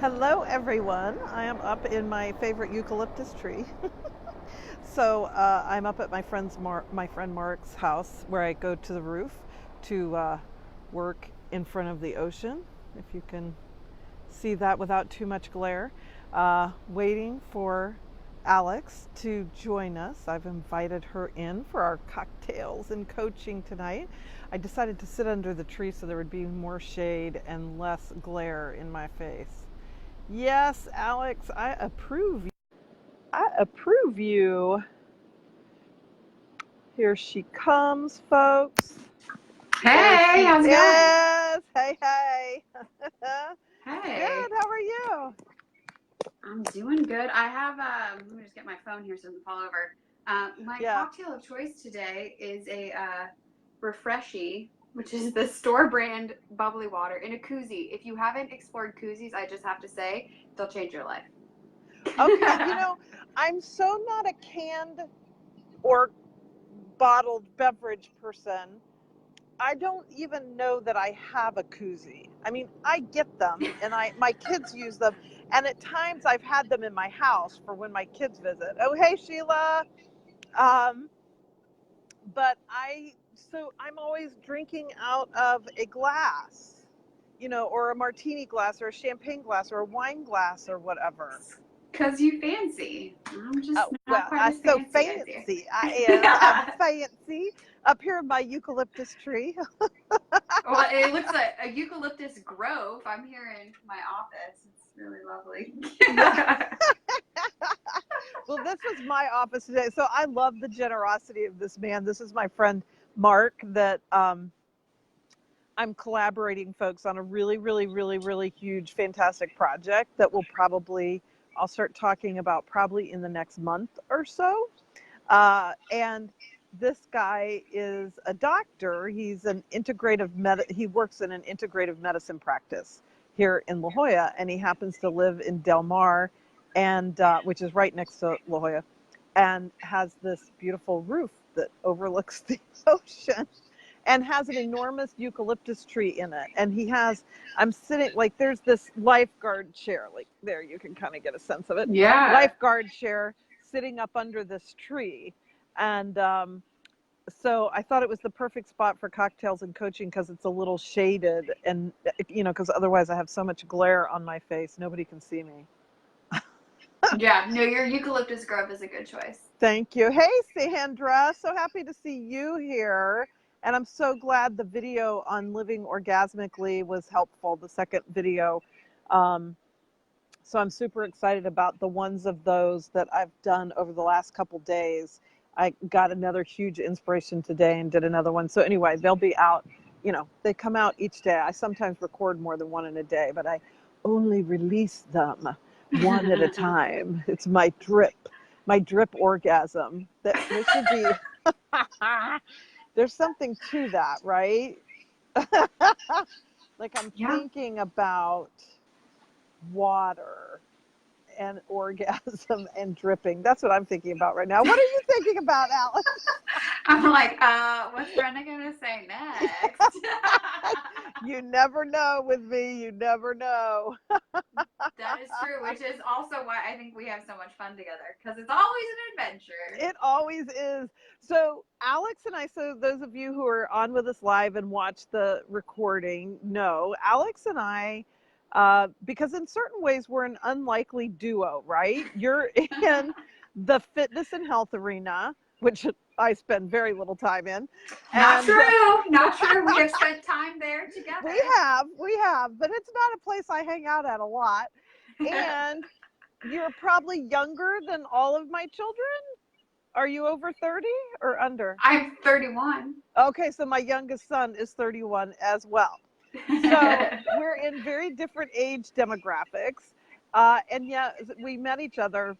Hello, everyone. I am up in my favorite eucalyptus tree. I'm up at my friend Mark's house, where I go to the roof to work in front of the ocean. If you can see that without too much glare, waiting for Alex to join us. I've invited her in for our cocktails and coaching tonight. I decided to sit under the tree so there would be more shade and less glare in my face. Yes, Alex, I approve. I approve you. Here she comes, folks. There Hey, she how's it going? is. Hey, hey. Hey, Good. How are you? I'm doing good. Let me just get my phone here so it doesn't fall over. My Yeah. cocktail of choice today is a Refreshy, which is the store brand bubbly water in a koozie. If you haven't explored koozies, I just have to say, they'll change your life. Okay. I'm so not a canned or bottled beverage person. I don't even know that I have a koozie. I mean, I get them and my kids use them, and at times I've had them in my house for when my kids visit. Oh, hey Sheila. Um, but I'm always drinking out of a glass, or a martini glass or a champagne glass or a wine glass or whatever. Because you fancy. I'm just not quite I'm as so fancy as you. fancy. I am. I'm fancy up here in my eucalyptus tree. Well, it looks like a eucalyptus grove. I'm here in my office. It's really lovely. Yeah. Well, this is my office today. So I love the generosity of this man. This is my friend Mark that I'm collaborating folks on a really, really, really, really huge, fantastic project that I'll start talking about probably in the next month or so. And this guy is a doctor. He works in an integrative medicine practice here in La Jolla, and he happens to live in Del Mar, and which is right next to La Jolla, and has this beautiful roof that overlooks the ocean and has an enormous eucalyptus tree in it. And I'm sitting, like, there's this lifeguard chair, like, there, you can kind of get a sense of it. Yeah. Lifeguard chair sitting up under this tree. And so I thought it was the perfect spot for cocktails and coaching because it's a little shaded. And, because otherwise I have so much glare on my face, nobody can see me. Yeah, no, your eucalyptus grove is a good choice. Thank you. Hey, Sandra. So happy to see you here. And I'm so glad the video on living orgasmically was helpful, the second video. Um, so I'm super excited about the ones of those that I've done over the last couple days. I got another huge inspiration today and did another one. So anyway, they'll be out, they come out each day. I sometimes record more than one in a day, but I only release them one at a time. It's my drip orgasm. That there should be there's something to that, right? Like I'm Yeah. thinking about water and orgasm and dripping. That's what I'm thinking about right now. What are you thinking about, Alex? I'm like, what's Brenda gonna say next? You never know with me. You never know. That is true, which is also why I think we have so much fun together, because it's always an adventure. It always is. So, Alex and I, so those of you who are on with us live and watch the recording know, Alex and I, because in certain ways we're an unlikely duo, right? You're in the fitness and health arena, which I spend very little time in. Not And true. Not true. We have spent time there together. we have, but it's not a place I hang out at a lot. And you're probably younger than all of my children. Are you over 30 or under? I'm 31. Okay, so my youngest son is 31 as well. So we're in very different age demographics. And yet we met each other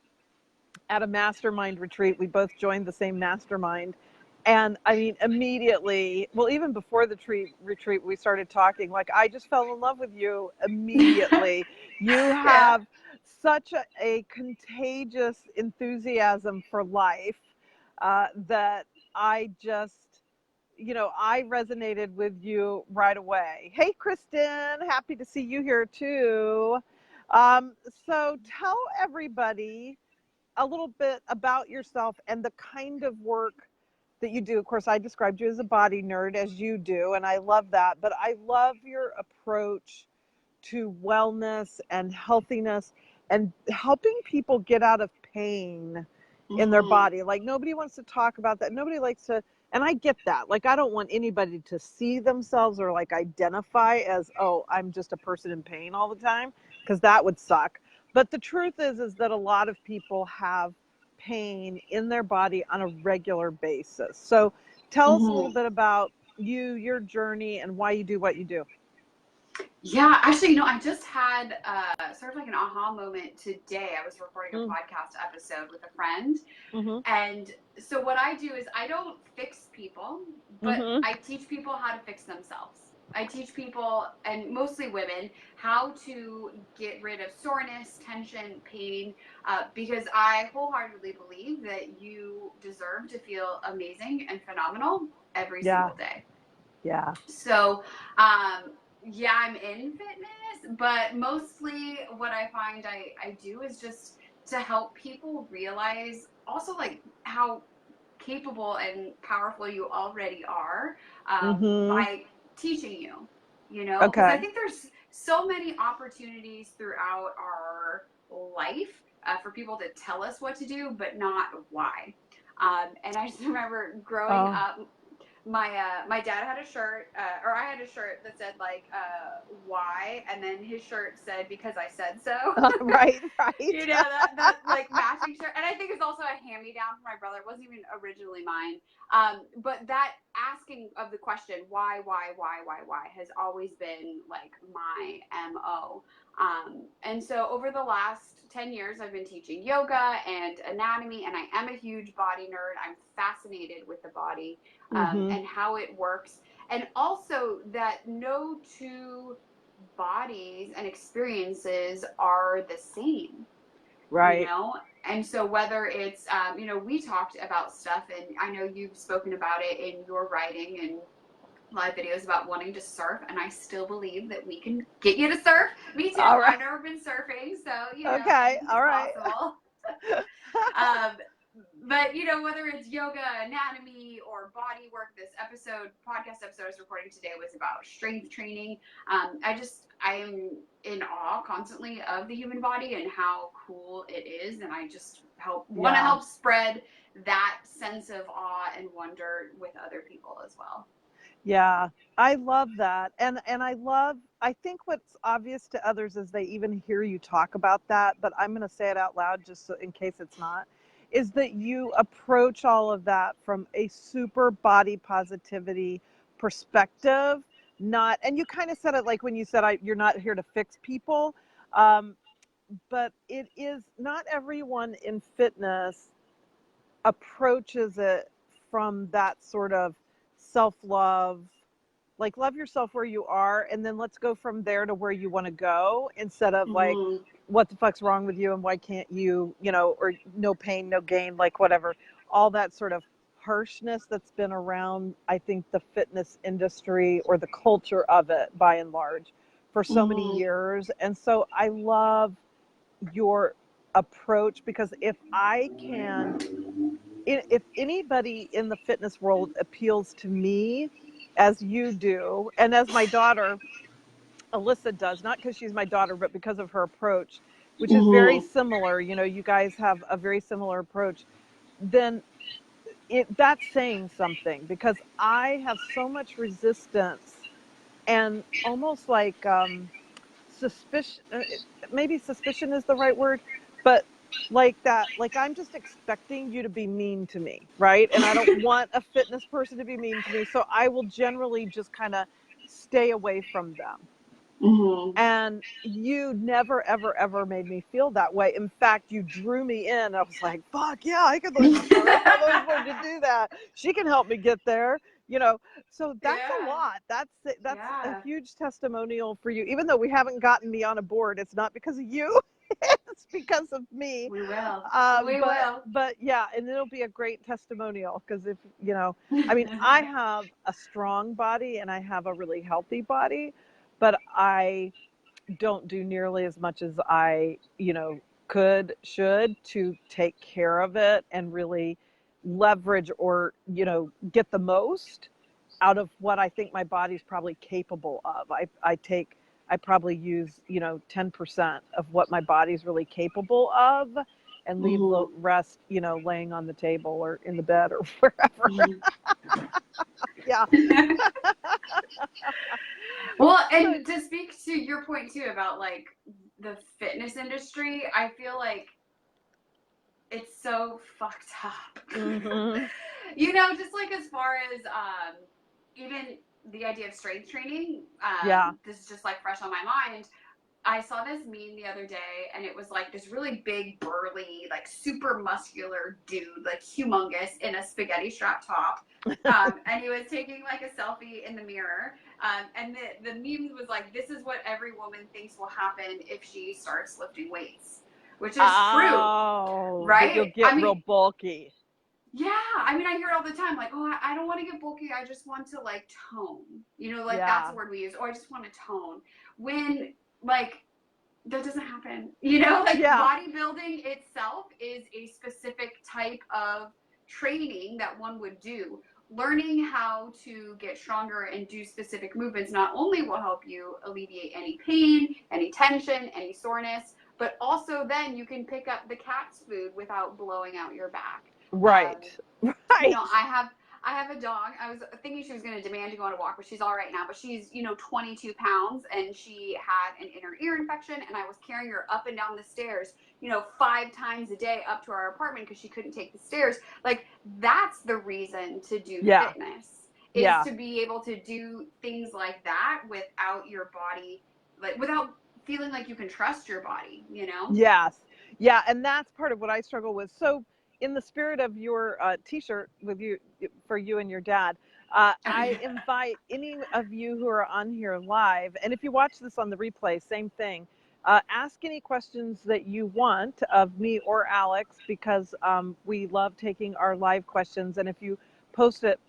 at a mastermind retreat. We both joined the same mastermind. And I mean, immediately, well, even before the retreat, we started talking. Like, I just fell in love with you immediately. You Yeah. have such a contagious enthusiasm for life that I just, I resonated with you right away. Hey, Kristen, happy to see you here too. Um, so tell everybody a little bit about yourself and the kind of work that you do. Of course, I described you as a body nerd, as you do, and I love that. But I love your approach to wellness and healthiness and helping people get out of pain in their Mm-hmm. body. Like nobody wants to talk about that. Nobody likes to, and I get that. Like I don't want anybody to see themselves or like identify as, oh, I'm just a person in pain all the time, because that would suck. But the truth is that a lot of people have pain in their body on a regular basis. So tell us a little Mm-hmm. bit about you, your journey, and why you do what you do. Yeah, actually, I just had sort of like an aha moment today. I was recording a podcast episode with a friend. Mm-hmm. And so what I do is I don't fix people, but Mm-hmm. I teach people how to fix themselves. I teach people, and mostly women, how to get rid of soreness, tension, pain, because I wholeheartedly believe that you deserve to feel amazing and phenomenal every Yeah. single day. Yeah. So, yeah, I'm in fitness, but mostly what I find I do is just to help people realize also like how capable and powerful you already are, Mm-hmm. by teaching you, because I Okay. think there's so many opportunities throughout our life for people to tell us what to do, but not why. And I just remember growing Oh, up, my dad had a shirt, or I had a shirt that said like why, and then his shirt said because I said so. right, right. that like matching shirt, and I think it's also a hand me down from my brother. It wasn't even originally mine, but that asking of the question why has always been like my MO. And so over the last 10 years, I've been teaching yoga and anatomy, and I am a huge body nerd. I'm fascinated with the body, Mm-hmm. and how it works. And also that no two bodies and experiences are the same, Right. And so whether it's, we talked about stuff, and I know you've spoken about it in your writing and live videos about wanting to surf, and I still believe that we can get you to surf. Me too. All right. I've never been surfing, so Okay. anything's All right. possible. um, but whether it's yoga, anatomy, or body work, this podcast episode I was recording today was about strength training. I am in awe constantly of the human body and how cool it is, and I just want to Yeah. help spread that sense of awe and wonder with other people as well. Yeah. I love that. And I think what's obvious to others is they even hear you talk about that, but I'm going to say it out loud just so in case it's not, is that you approach all of that from a super body positivity perspective, not, and you kind of said it like when you said you're not here to fix people. Um, but it is not everyone in fitness approaches it from that sort of self-love, like love yourself where you are and then let's go from there to where you want to go, instead of like Mm-hmm. what the fuck's wrong with you and why can't you, or no pain no gain, like whatever, all that sort of harshness that's been around, I think, the fitness industry or the culture of it by and large for so many Mm-hmm. years. And so I love your approach, because if anybody in the fitness world appeals to me as you do, and as my daughter Alyssa does, not because she's my daughter, but because of her approach, which is very Mm-hmm. similar, you guys have a very similar approach, then that's saying something, because I have so much resistance and almost like suspicion, maybe suspicion is the right word, but like that, like I'm just expecting you to be mean to me, right? And I don't want a fitness person to be mean to me, so I will generally just kind of stay away from them. Mm-hmm. And you never ever ever made me feel that way. In fact, you drew me in. I was like, fuck yeah, I could learn to surf. I've always wanted to do that. She can help me get there, you know. So that's a Yeah. lot. That's a Yeah. huge testimonial for you. Even though we haven't gotten me on a board, it's not because of you. It's because of me. We will. We But will. yeah, and it'll be a great testimonial, because if I mean, I have a strong body and I have a really healthy body, but I don't do nearly as much as I, should to take care of it and really leverage or, get the most out of what I think my body's probably capable of. I probably use, 10% of what my body's really capable of and leave the Mm-hmm. rest, laying on the table or in the bed or wherever. Yeah. Well, So, and to speak to your point too about like the fitness industry, I feel like it's so fucked up. hmm Just like as far as even the idea of strength training, yeah. this is just like fresh on my mind. I saw this meme the other day, and it was like this really big, burly, like super muscular dude, like humongous, in a spaghetti strap top. And he was taking like a selfie in the mirror. And the meme was like, this is what every woman thinks will happen if she starts lifting weights, which is true, Oh, that you'll right? get real bulky. Yeah, I mean, I hear it all the time, like, oh, I don't want to get bulky. I just want to like tone, like that's Yeah. the word we use. Oh, I just want to tone. When like that doesn't happen, like Yeah. bodybuilding itself is a specific type of training that one would do. Learning how to get stronger and do specific movements not only will help you alleviate any pain, any tension, any soreness, but also then you can pick up the cat's food without blowing out your back. Right. Right. I have a dog. I was thinking she was going to demand to go on a walk, but she's all right now. But she's 22 pounds, and she had an inner ear infection, and I was carrying her up and down the stairs 5 times a day up to our apartment because she couldn't take the stairs. Like that's the reason to do Yeah. fitness, is Yeah. to be able to do things like that without your body, like without feeling like you can trust your body. Yes. Yeah. And that's part of what I struggle with. So, in the spirit of your T-shirt with you for you and your dad, I invite any of you who are on here live, and if you watch this on the replay, same thing. Ask any questions that you want of me or Alex because we love taking our live questions. And if you post it,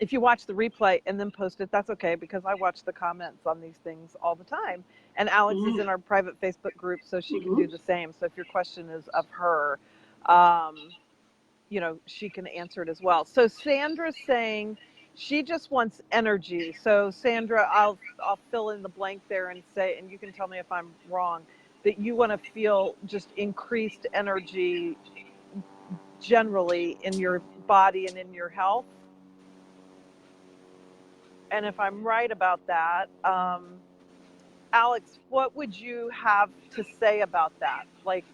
if you watch the replay and then post it, that's okay because I watch the comments on these things all the time. And Alex is in our private Facebook group, so she can do the same. So if your question is of her, um, she can answer it as well. So Sandra's saying she just wants energy. So Sandra, I'll fill in the blank there and say, and you can tell me if I'm wrong, that you want to feel just increased energy generally in your body and in your health. And if I'm right about that, Alex, what would you have to say about that? Like,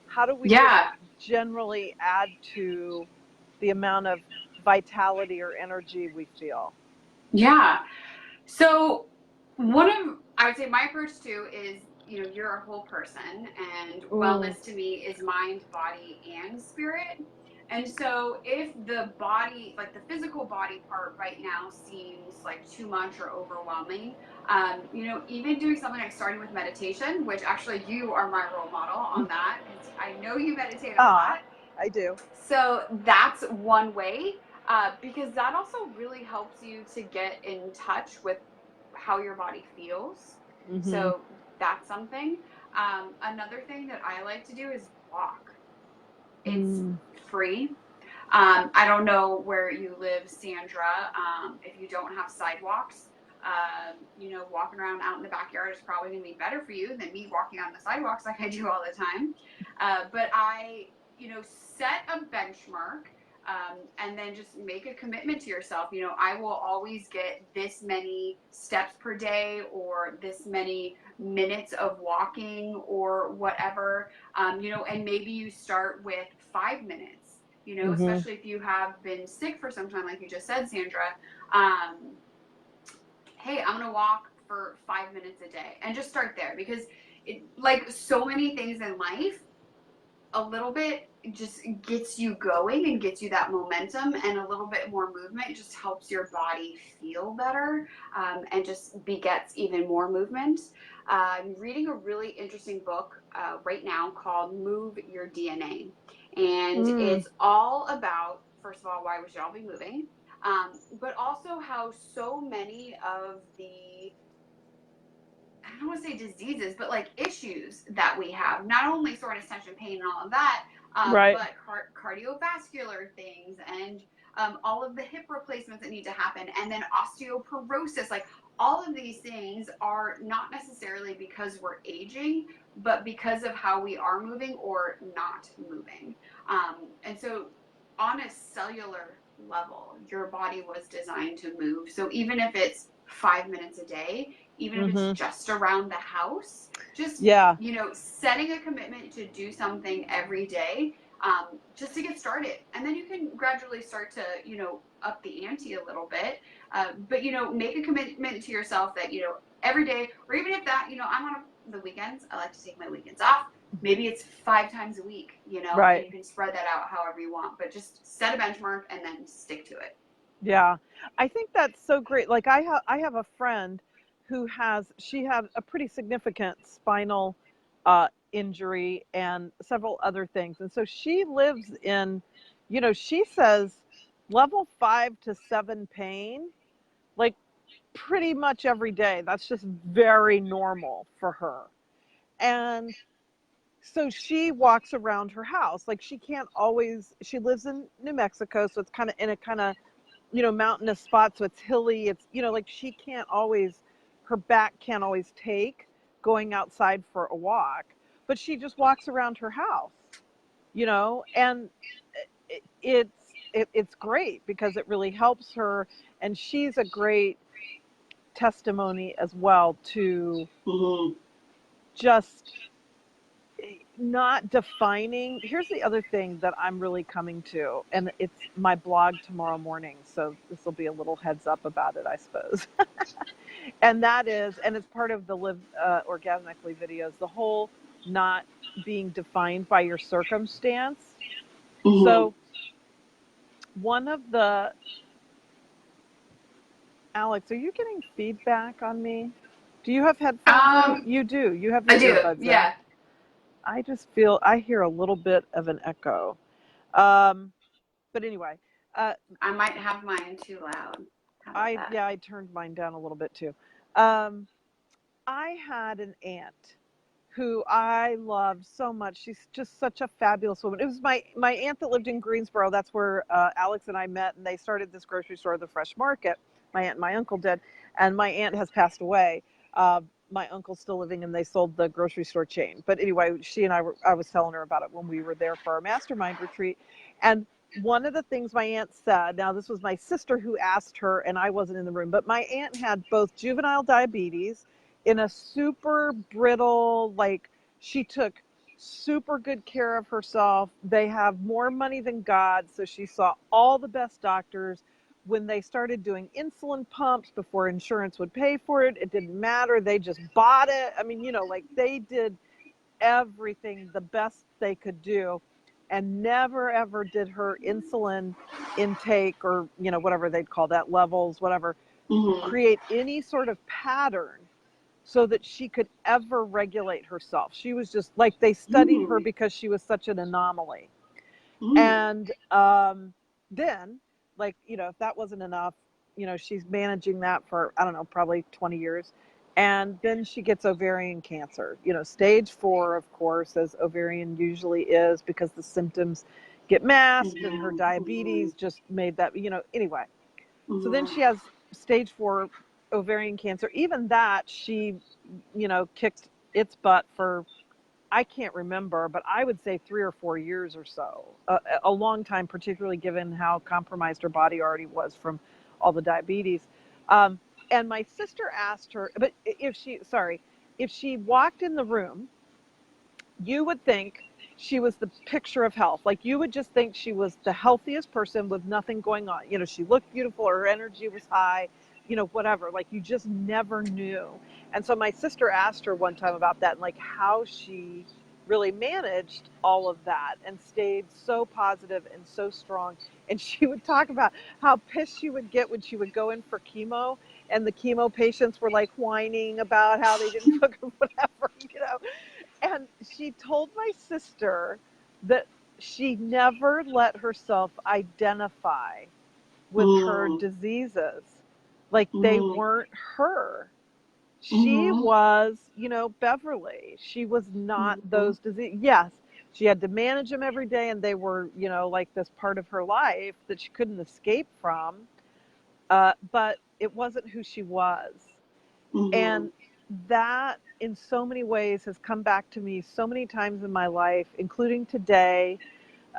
how do we just Yeah. generally add to the amount of vitality or energy we feel? Yeah. So I would say my approach too is, you're a whole person, and Mm. wellness to me is mind, body, and spirit. And so if the body, like the physical body part right now seems like too much or overwhelming, even doing something like starting with meditation, which actually you are my role model on that, because I know you meditate a Ah, lot. I do. So that's one way, because that also really helps you to get in touch with how your body feels. Mm-hmm. So that's something. Another thing that I like to do is walk. It's Mm. free. I don't know where you live, Sandra. If you don't have sidewalks, walking around out in the backyard is probably going to be better for you than me walking on the sidewalks like I do all the time. But I, set a benchmark, and then just make a commitment to yourself. I will always get this many steps per day or this many minutes of walking or whatever, and maybe you start with 5 minutes. Mm-hmm. Especially if you have been sick for some time, like you just said, Sandra. Um, hey, I'm gonna walk for 5 minutes a day, and just start there, because like so many things in life, a little bit just gets you going and gets you that momentum, and a little bit more movement just helps your body feel better, and just begets even more movement. I'm reading a really interesting book right now called Move Your DNA. And Mm. it's all about, first of all, why we should all be moving, but also how so many of the don't want to say diseases, but like issues that we have, not only soreness, tension, pain, and all of that, Right. but cardiovascular things and all of the hip replacements that need to happen, and then osteoporosis. Like all of these things are not necessarily because we're aging, but because of how we are moving or not moving. And so, on a cellular level, your body was designed to move. So even if it's 5 minutes a day, even if it's just around the house, just, setting a commitment to do something every day, just to get started. And then you can gradually start to, up the ante a little bit. But, make a commitment to yourself that, every day, or even if that, I'm on the weekends, I like to take my weekends off. Maybe it's 5 times a week, Right. and you can spread that out however you want, but just set a benchmark and then stick to it. Yeah. I think that's so great. Like I have a friend who she had a pretty significant spinal injury and several other things. And so she lives in, she says level 5 to 7 pain, like pretty much every day. That's just very normal for her. And so she walks around her house. Like she lives in New Mexico, so it's kind of in a kind of, mountainous spot. So it's hilly. It's, like she can't always, her back can't always take going outside for a walk, but she just walks around her house, and it's great because it really helps her. And she's a great testimony as well to just not defining. Here's the other thing that I'm really coming to, and it's my blog tomorrow morning, so this will be a little heads up about it, I suppose. And it's part of the Live Organically videos, the whole not being defined by your circumstance. So one of the, Alex, are you getting feedback on me? Do you have headphones in? You do. You have your I do, earbuds yeah. in. I just feel I hear a little bit of an echo. But anyway, I might have mine too loud. How about that? I turned mine down a little bit too. I had an aunt who I loved so much. She's just such a fabulous woman. It was my aunt that lived in Greensboro. That's where Alex and I met, and they started this grocery store, the Fresh Market. My aunt and my uncle did, and my aunt has passed away. My uncle's still living, and they sold the grocery store chain. But anyway, I was telling her about it when we were there for our mastermind retreat. And one of the things my aunt said, now this was my sister who asked her, and I wasn't in the room, but my aunt had both juvenile diabetes in a super brittle, like she took super good care of herself. They have more money than God, so she saw all the best doctors. When they started doing insulin pumps before insurance would pay for it, it didn't matter. They just bought it. I mean, like they did everything the best they could do, and never ever did her insulin intake, or whatever they'd call that, levels, whatever, create any sort of pattern so that she could ever regulate herself. She was just like, they studied her because she was such an anomaly. And then, like, if that wasn't enough, she's managing that for, I don't know, probably 20 years. And then she gets ovarian cancer, stage 4, of course, as ovarian usually is, because the symptoms get masked, and her diabetes just made that, anyway. So then she has stage 4 ovarian cancer. Even that, she, kicked its butt for, I can't remember, but I would say 3 or 4 years or so, a long time, particularly given how compromised her body already was from all the diabetes. And my sister asked her, but if she walked in the room, you would think she was the picture of health. Like you would just think she was the healthiest person with nothing going on. She looked beautiful, her energy was high, whatever. Like you just never knew. And so my sister asked her one time about that, and like how she really managed all of that and stayed so positive and so strong. And she would talk about how pissed she would get when she would go in for chemo, and the chemo patients were like whining about how they didn't book or whatever, And she told my sister that she never let herself identify with her diseases. Like they weren't her. She was, Beverly. She was not those disease. Yes, she had to manage them every day, and they were, like this part of her life that she couldn't escape from. But it wasn't who she was. And that, in so many ways, has come back to me so many times in my life, including today.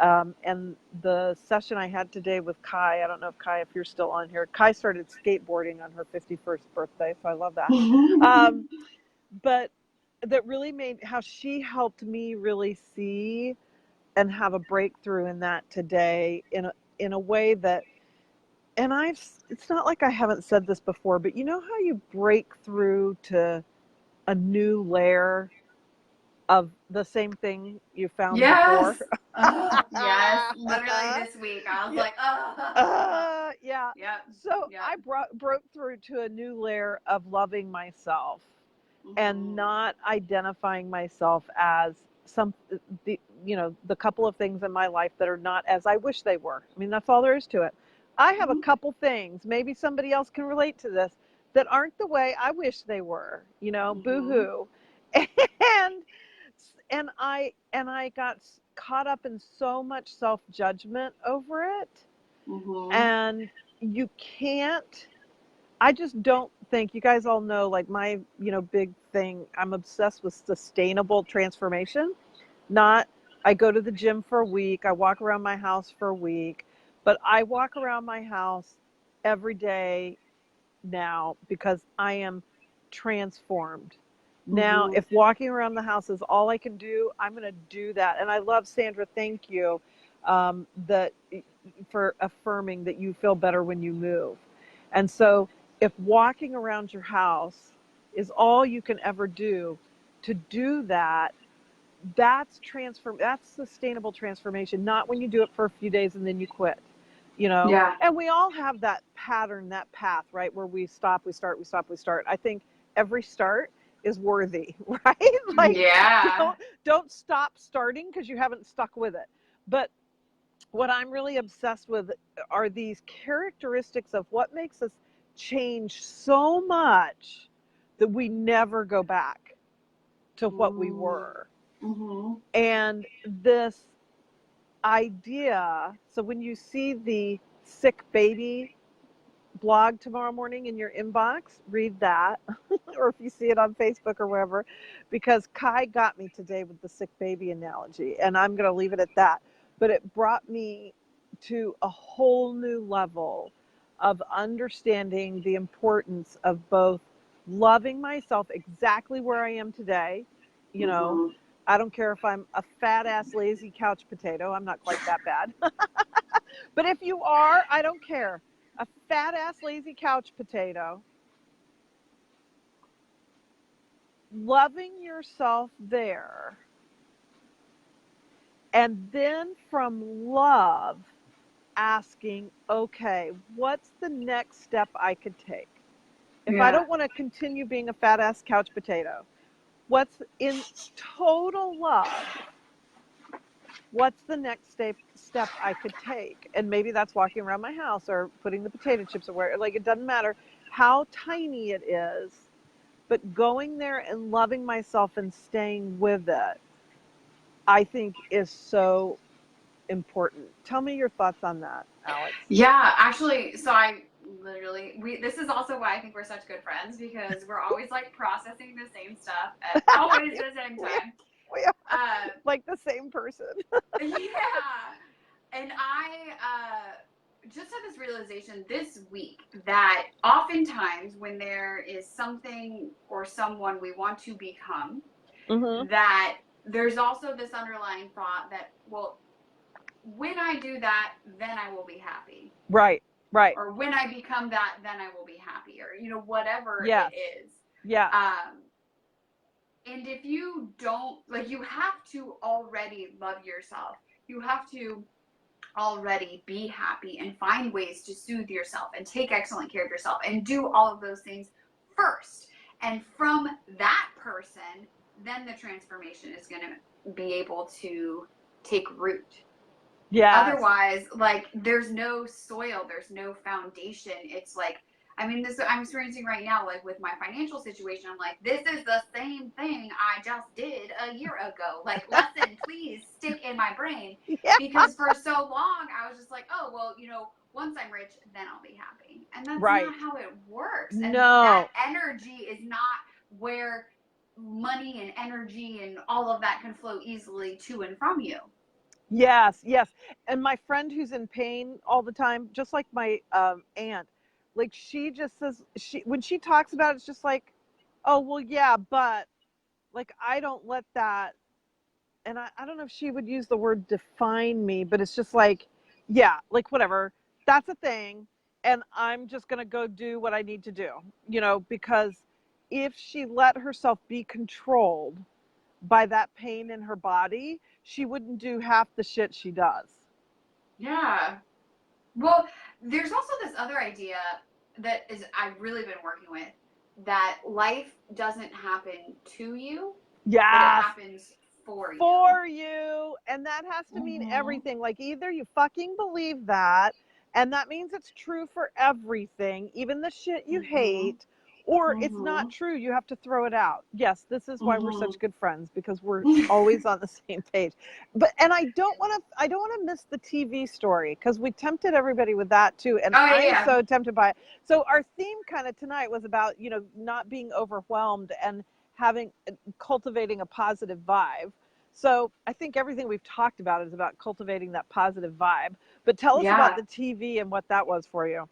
And the session I had today with Kai, I don't know if Kai, if you're still on here, Kai started skateboarding on her 51st birthday, so I love that. But that really made how she helped me really see and have a breakthrough in that today in a way that, and it's not like I haven't said this before, but you know how you break through to a new layer of the same thing you found before? Yes. Literally this week, I was like, yeah. Yep. So Yep. I broke through to a new layer of loving myself and not identifying myself as the couple of things in my life that are not as I wish they were. I mean, that's all there is to it. I have a couple things, maybe somebody else can relate to this, that aren't the way I wish they were, boo-hoo. And I got caught up in so much self-judgment over it. And you can't, I just don't think, you guys all know, like my, big thing, I'm obsessed with sustainable transformation. Not, I go to the gym for a week, I walk around my house for a week, but I walk around my house every day now because I am transformed. Now, if walking around the house is all I can do, I'm going to do that. And I love, Sandra, thank you that for affirming that you feel better when you move. And so if walking around your house is all you can ever do, to do that, that's sustainable transformation, not when you do it for a few days and then you quit. Yeah. And we all have that pattern, that path, right, where we stop, we start, we stop, we start. I think every start is worthy, right? Like, Yeah. don't stop starting because you haven't stuck with it. But what I'm really obsessed with are these characteristics of what makes us change so much that we never go back to what we were. And this idea, so when you see the sick baby blog tomorrow morning in your inbox, read that. Or if you see it on Facebook or wherever, because Kai got me today with the sick baby analogy, and I'm going to leave it at that. But it brought me to a whole new level of understanding the importance of both loving myself exactly where I am today. I don't care if I'm a fat ass lazy couch potato, I'm not quite that bad. But if you are, I don't care. A fat ass lazy couch potato, loving yourself there, and then from love asking, okay, what's the next step I could take? If I don't want to continue being a fat ass couch potato, what's in total love? What's the next step I could take? And maybe that's walking around my house or putting the potato chips away. Like, it doesn't matter how tiny it is, but going there and loving myself and staying with it, I think, is so important. Tell me your thoughts on that, Alex. Yeah, actually, so this is also why I think we're such good friends, because we're always like processing the same stuff at always the same time. We are like the same person. Yeah. And I just had this realization this week that oftentimes when there is something or someone we want to become, that there's also this underlying thought that, well, when I do that, then I will be happy. Right. Or when I become that, then I will be happy. Or, whatever it is. Yeah. And if you don't, like, you have to already love yourself. You have to already be happy and find ways to soothe yourself and take excellent care of yourself and do all of those things first. And from that person, then the transformation is going to be able to take root. Yeah. Otherwise, like, there's no soil, there's no foundation. It's like, I mean, this I'm experiencing right now, like with my financial situation. I'm like, this is the same thing I just did a year ago. Like, lesson, please stick in my brain. Yeah. Because for so long, I was just like, oh, well, once I'm rich, then I'll be happy. And that's Right. not how it works. And that No. energy is not where money and energy and all of that can flow easily to and from you. Yes, yes. And my friend who's in pain all the time, just like my aunt, like she just says when she talks about it, it's just like, oh well, yeah, but like I don't let that, and I don't know if she would use the word define me, but it's just like, yeah, like whatever, that's a thing, and I'm just gonna go do what I need to do, because if she let herself be controlled by that pain in her body, she wouldn't do half the shit she does. Yeah. Well, there's also this other idea that is I've really been working with, that life doesn't happen to you, but it Yes, happens for you. for you. And that has to mean Mm-hmm. everything. Like either you fucking believe that, and that means it's true for everything, even the shit you Mm-hmm. hate, or it's not Mm-hmm. true. You have to throw it out. Yes, this is why we're Mm-hmm. such good friends, because we're always on the same page. But and I don't want to miss the TV story, because we tempted everybody with that too, and Oh, I'm yeah. so tempted by it. So our theme kind of tonight was about, not being overwhelmed and having cultivating a positive vibe. So I think everything we've talked about is about cultivating that positive vibe. But tell us about Yeah. the TV and what that was for you.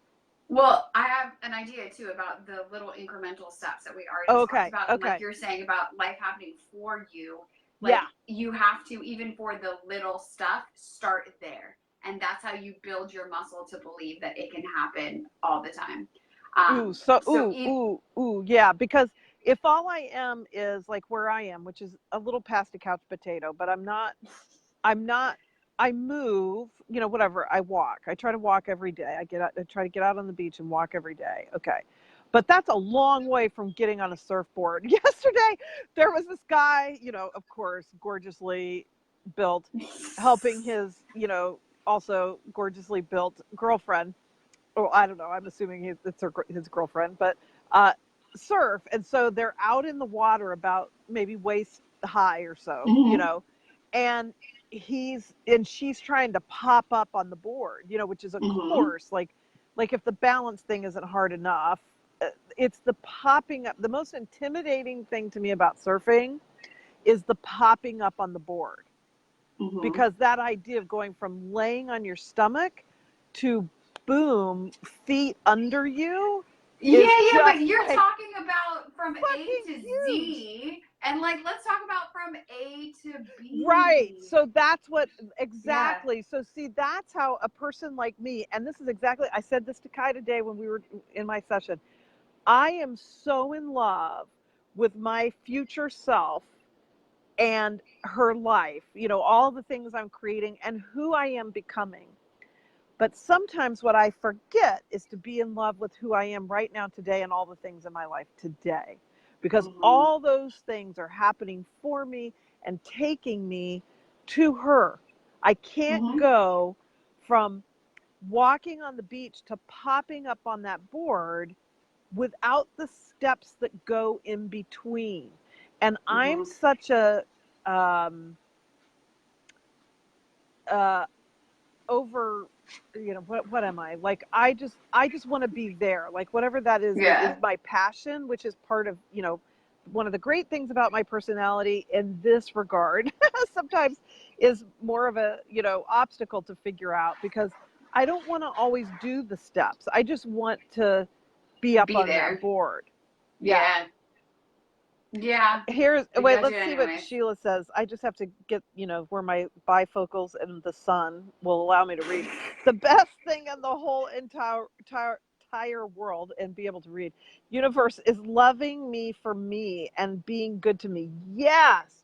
Well, I have an idea too about the little incremental steps that we already talked Okay, about. And like okay. you're saying about life happening for you, Yeah. like you have to, even for the little stuff, start there. And that's how you build your muscle to believe that it can happen all the time. Ooh, so So, yeah, because if all I am is like where I am, which is a little past a couch potato, but I'm not I move, whatever, I walk. I try to walk every day. I try to get out on the beach and walk every day. Okay. But that's a long way from getting on a surfboard. Yesterday there was this guy, of course, gorgeously built, helping his, also gorgeously built girlfriend. Oh, I don't know. I'm assuming it's his girlfriend, but uh, surf. And so they're out in the water about maybe waist high or so, mm-hmm. and she's trying to pop up on the board, which is a Mm-hmm. course, like if the balance thing isn't hard enough, it's the popping up. The most intimidating thing to me about surfing is the popping up on the board, Mm-hmm. because that idea of going from laying on your stomach to boom, feet under you Yeah, is yeah, but just you're like talking about from A fucking to huge. Z, and like let's talk about from A to Right. B. So that's what Yeah. exactly. So see, that's how a person like me, and this is exactly, I said this to Kai today when we were in my session. I am so in love with my future self and her life, all the things I'm creating and who I am becoming. But sometimes what I forget is to be in love with who I am right now today and all the things in my life today. Because Mm-hmm. all those things are happening for me and taking me to her. I can't Mm-hmm. go from walking on the beach to popping up on that board without the steps that go in between. And I'm Mm-hmm. such a um, uh, over, what am I, like, I just want to be there, like whatever that is Yeah. my passion, which is part of, one of the great things about my personality in this regard. Sometimes is more of a, obstacle to figure out, because I don't want to always do the steps. I just want to be up Be on that there. board. Yeah. Yeah. Yeah. Here's I wait, got you let's see what anyways. Sheila says. I just have to get, where my bifocals and the sun will allow me to read. The best thing in the whole entire world and be able to read. Universe is loving me for me and being good to me. Yes.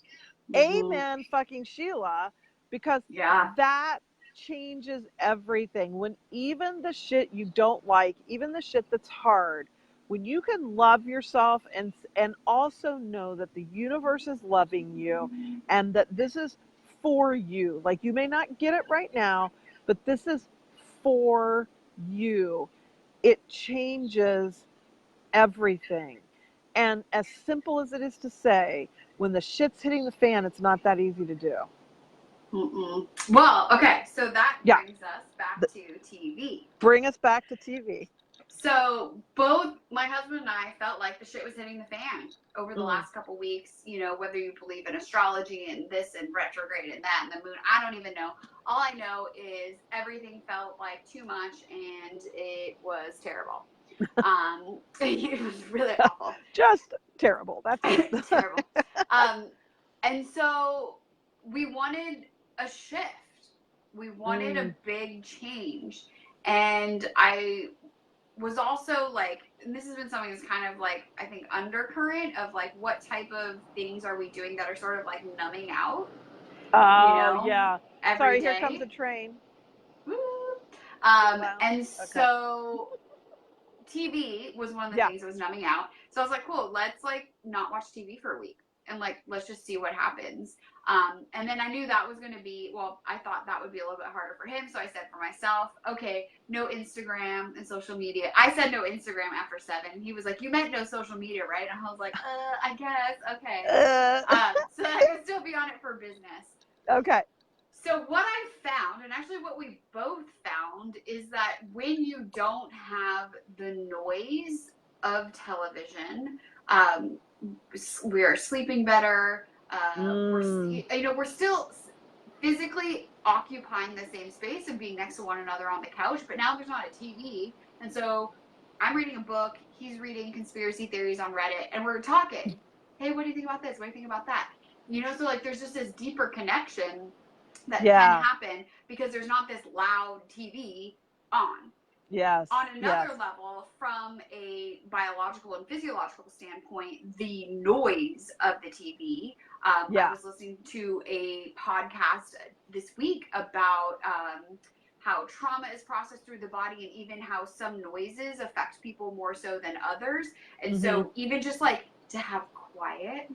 Mm-hmm. Amen, fucking Sheila, because Yeah. that changes everything. When even the shit you don't like, even the shit that's hard, when you can love yourself and also know that the universe is loving you and that this is for you. Like, you may not get it right now, but this is for you. it changes everything. And as simple as it is to say, when the shit's hitting the fan, it's not that easy to do. Mm-mm. Well, okay, so that brings us back to TV. Bring us back to TV. So both my husband and I felt like the shit was hitting the fan over the last couple weeks. You know, whether you believe in astrology and this and retrograde and that and the moon, I don't even know. All I know is everything felt like too much and it was terrible. It was really awful. Just terrible. That's it. Terrible. And so we wanted a shift. We wanted a big change. And I was also like, and this has been something that's kind of like, I think, undercurrent of like, what type of things are we doing that are sort of like numbing out? Oh, yeah. Sorry, day. Here comes a train. Woo. Wow. And so TV was one of the things that was numbing out. So I was like, cool, let's like not watch TV for a week. And like, let's just see what happens. And then I knew that was going to be, well, I thought that would be a little bit harder for him. So I said for myself, okay, no Instagram and social media. I said no Instagram after 7. He was like, you meant no social media, right? And I was like, I guess. Okay. So I could still be on it for business. Okay. So what I found, and actually what we both found, is that when you don't have the noise of television, we are sleeping better. We're still physically occupying the same space and being next to one another on the couch, but now there's not a TV. And so I'm reading a book, he's reading conspiracy theories on Reddit, and we're talking. Hey, what do you think about this? What do you think about that? So like there's just this deeper connection that can happen because there's not this loud TV on. Yes. On another level, from a biological and physiological standpoint, the noise of the TV. I was listening to a podcast this week about how trauma is processed through the body and even how some noises affect people more so than others. And so even just like to have quiet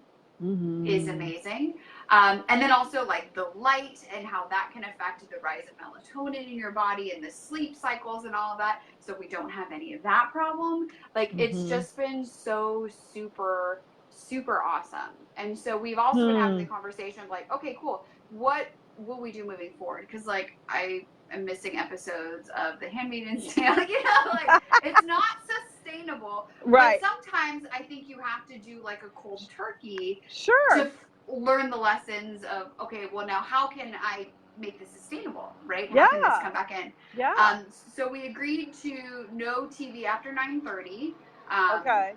is amazing. And then also like the light and how that can affect the rise of melatonin in your body and the sleep cycles and all of that. So we don't have any of that problem. Like it's just been so super, super awesome. And so we've also been having the conversation of like, okay, cool. What will we do moving forward? Because like I am missing episodes of The Handmaid's Tale. Like it's not sustainable. Right. But sometimes I think you have to do like a cold turkey. Sure. To learn the lessons of, okay, well now how can I make this sustainable, right? How can this come back in? Yeah. So we agreed to no TV after 9:30.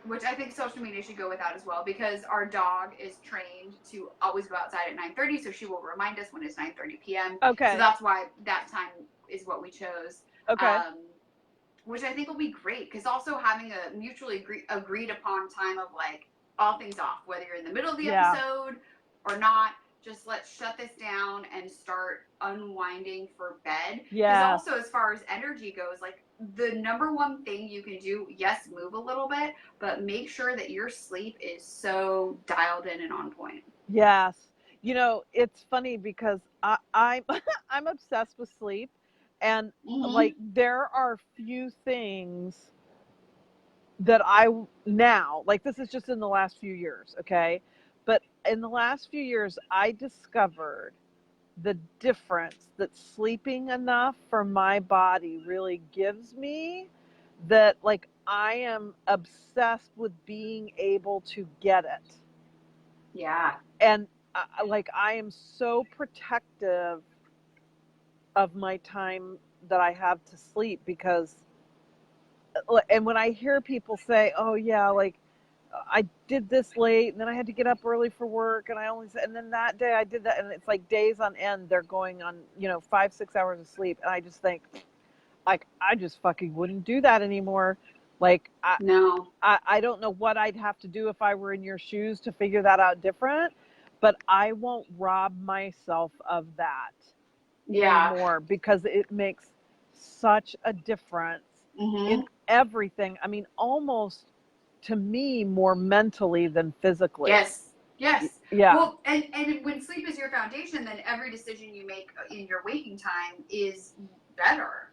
Which I think social media should go with that as well, because our dog is trained to always go outside at 9:30, so she will remind us when it's 9:30 p.m. Okay. So that's why that time is what we chose. Okay. Which I think will be great, because also having a mutually agreed upon time of like all things off, whether you're in the middle of the episode or not, just let's shut this down and start unwinding for bed. Yeah. Because also as far as energy goes, like the number one thing you can do, yes, move a little bit, but make sure that your sleep is so dialed in and on point. Yes. It's funny because I'm I'm obsessed with sleep, and like there are few things that like this is just in the last few years, okay? But in the last few years, I discovered the difference that sleeping enough for my body really gives me, that like I am obsessed with being able to get it. Yeah. And like I am so protective of my time that I have to sleep, because and when I hear people say, oh yeah, like I did this late and then I had to get up early for work and then that day I did that, and it's like days on end they're going on 5-6 hours of sleep, and I just think like I just fucking wouldn't do that anymore. Like I don't know what I'd have to do if I were in your shoes to figure that out different, but I won't rob myself of that anymore, because it makes such a difference in everything. I mean, almost to me more mentally than physically. Yes. Yeah. Well, and when sleep is your foundation, then every decision you make in your waking time is better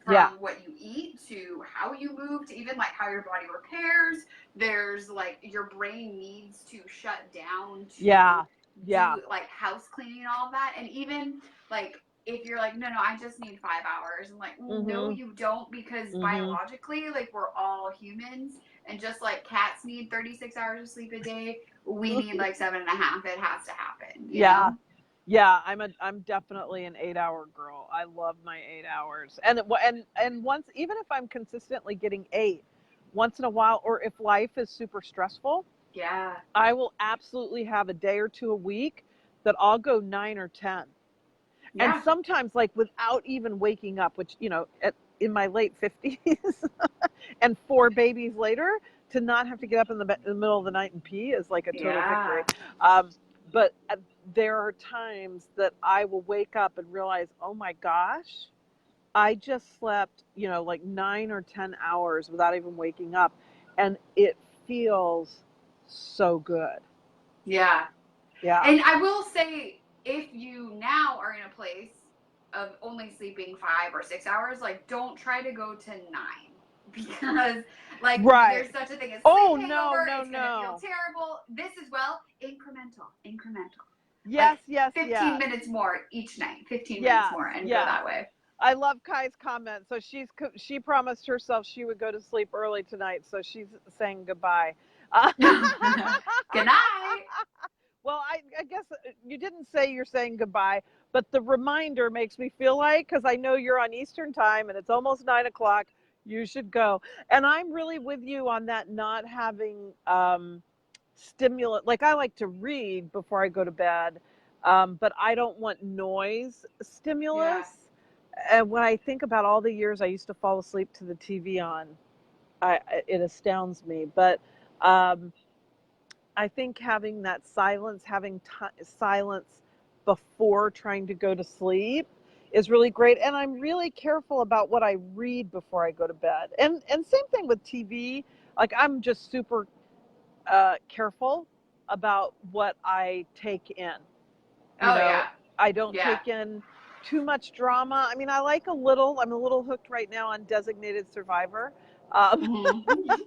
Yeah. from what you eat to how you move to even like how your body repairs. There's like your brain needs to shut down Yeah. to Yeah. do like house cleaning and all of that. And even like if you're like, no, I just need 5 hours. I'm like, no, you don't, because biologically, like we're all humans, and just like cats need 36 hours of sleep a day, we need like 7.5. It has to happen, you Yeah. know? Yeah, I'm definitely an 8-hour girl. I love my 8 hours. And once, even if I'm consistently getting 8, once in a while, or if life is super stressful, Yeah. I will absolutely have a day or two a week that I'll go 9 or 10. And Yeah. sometimes like without even waking up, which, in my late 50s and 4 babies later, to not have to get up in the middle of the night and pee is like a total victory. Yeah. But there are times that I will wake up and realize, oh my gosh, I just slept, like 9 or 10 hours without even waking up. And it feels so good. Yeah. Yeah. And I will say, if you now are in a place of only sleeping 5 or 6 hours, like don't try to go to 9, because like Right. there's such a thing as Oh, sleep no, hangover. no, It's gonna feel no. terrible. This as well, incremental. Yes, Like yes, 15 yes. minutes more each night, 15 minutes Yes, more, and go yes. that way. I love Kai's comment. So she promised herself she would go to sleep early tonight. So she's saying goodbye. Good night. Well, I guess you didn't say you're saying goodbye, but the reminder makes me feel like, because I know you're on Eastern time and it's almost 9 o'clock, you should go. And I'm really with you on that, not having stimulant. Like I like to read before I go to bed, but I don't want noise Yeah. stimulus. And when I think about all the years I used to fall asleep to the TV on, it astounds me. But I think having that silence, having silence before trying to go to sleep is really great. And I'm really careful about what I read before I go to bed. And same thing with TV. Like I'm just super careful about what I take in. Oh yeah. I don't Yeah. take in too much drama. I mean, I like a little. I'm a little hooked right now on Designated Survivor. Um, Mm-hmm.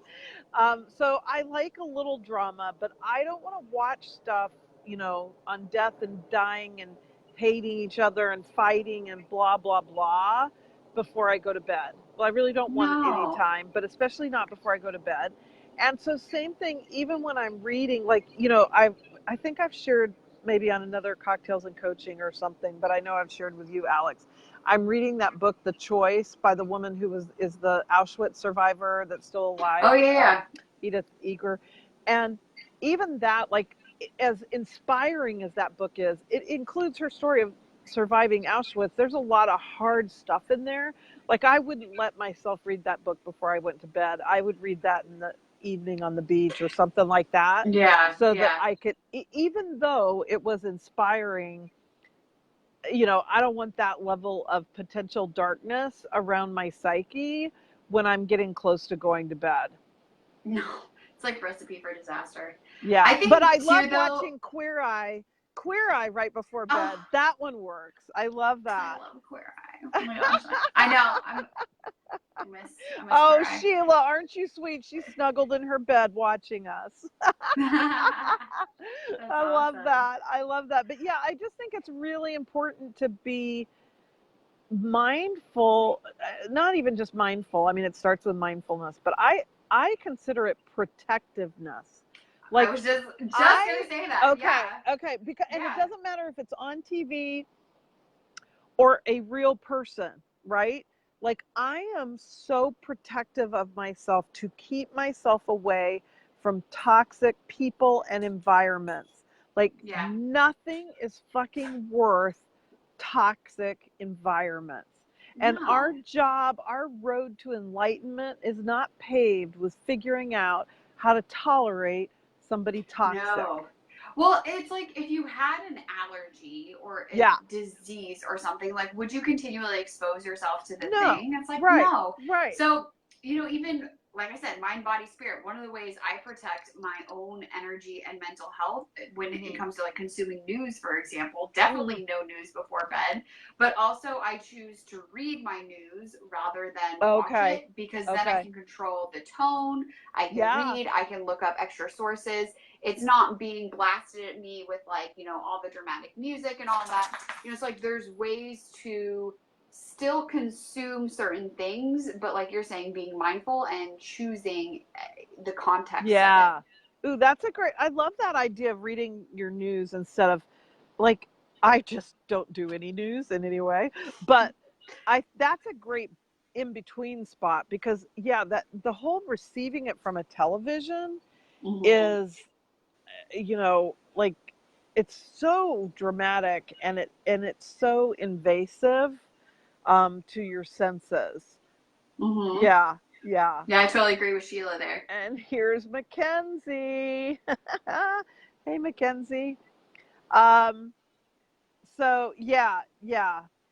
so I like a little drama, but I don't want to watch stuff, on death and dying and hating each other and fighting and blah, blah, blah before I go to bed. Well, I really don't want it any No. time, but especially not before I go to bed. And so same thing, even when I'm reading, like, I think I've shared maybe on another Cocktails and Coaching or something, but I know I've shared with you, Alex. I'm reading that book, The Choice, by the woman who is the Auschwitz survivor that's still alive, Oh yeah. Edith Eger. And even that, like, as inspiring as that book is, it includes her story of surviving Auschwitz. There's a lot of hard stuff in there. Like, I wouldn't let myself read that book before I went to bed. I would read that in the evening on the beach or something like that, Yeah. so that Yeah. I could, even though it was inspiring, I don't want that level of potential darkness around my psyche when I'm getting close to going to bed. No. It's like Recipe for Disaster. Yeah, I but I think love too though. watching Queer Eye right before Oh, bed. That one works. I love I that. love Queer Eye. Oh my gosh. I know. I miss Oh, Queer Eye. Sheila, aren't you sweet? She's snuggled in her bed watching us. That's I love awesome. that. I love that. But yeah, I just think it's really important to be mindful, not even just mindful. I mean, it starts with mindfulness, but I consider it protectiveness. I Like was just I gonna say that. okay, Yeah. okay, because and it Yeah. doesn't matter if it's on TV or a real person, right? Like I am so protective of myself to keep myself away from toxic people and environments. Like Yeah. nothing is fucking worth toxic environments. And our No. job, our road to enlightenment is not paved with figuring out how to tolerate somebody toxic. No. Well, it's like if you had an allergy or a Yeah. disease or something, would you continually expose yourself to the No. thing? It's like, Right. no. Right. So, even like I said, mind, body, spirit. One of the ways I protect my own energy and mental health when it comes to like consuming news, for example, definitely no news before bed, but also I choose to read my news rather than watch Okay. it, because then I can control the tone. I can read, I can look up extra sources. It's not being blasted at me with like, you know, all the dramatic music and all that. You know, it's like there's ways to still consume certain things, but like you're saying, being mindful and choosing the context of it. Ooh, that's a great, I love that idea of reading your news instead of like, I just don't do any news in any way, but that's a great in between spot because that the whole receiving it from a television is, you know, like it's so dramatic and it's so invasive to your senses. Yeah. Yeah, I totally agree with Sheila there. And here's Mackenzie. Hey, Mackenzie. Um, so